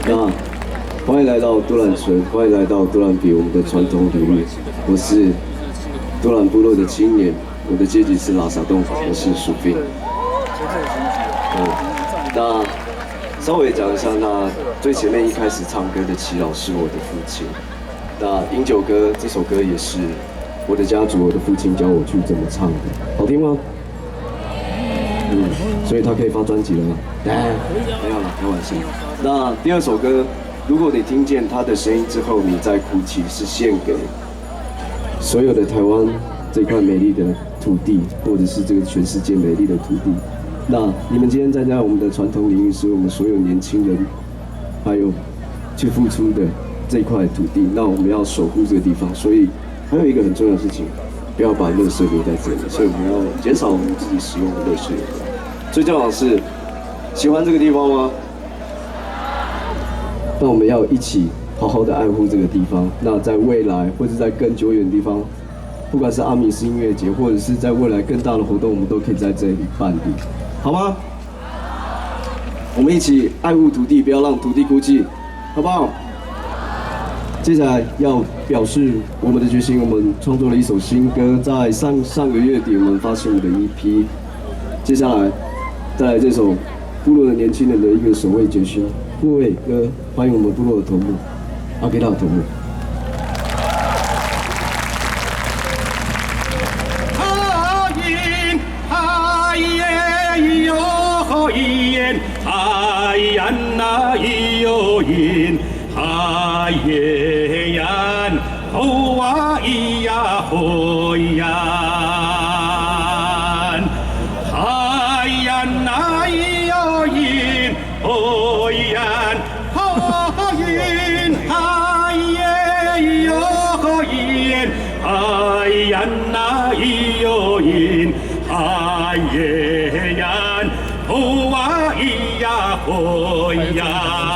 那欢迎来到都兰村，欢迎来到都兰比我们的传统领域。我是都兰部落的青年，我的阶级是拉萨洞，我是鼠兵。那稍微讲一下，那最前面一开始唱歌的祈老是我的父亲。那饮酒歌这首歌也是我的家族，我的父亲教我去怎么唱的，好听吗？所以他可以发专辑了吗？没有了，开玩笑。那第二首歌，如果你听见他的声音之后，你再哭泣，是献给所有的台湾这块美丽的土地，或者是这个全世界美丽的土地。那你们今天站在我们的传统领域，是我们所有年轻人还有去付出的这块土地。那我们要守护这个地方，所以还有一个很重要的事情，不要把垃圾留在这里，所以我们要减少我们自己使用的垃圾。最重要的是，喜欢这个地方吗？那我们要一起好好的爱护这个地方。那在未来或者在更久远的地方，不管是阿米斯音乐节，或者是在未来更大的活动，我们都可以在这里办理，好吗？我们一起爱护土地，不要让土地哭泣，好不好？接下来要表示我们的决心，我们创作了一首新歌，在上个月底我们发行了的 EP。接下来再来这首部落的年轻人的一个守卫决心，护卫歌，欢迎我们部落的头目阿给拉头目。呀，哦哇咿呀，哦呀。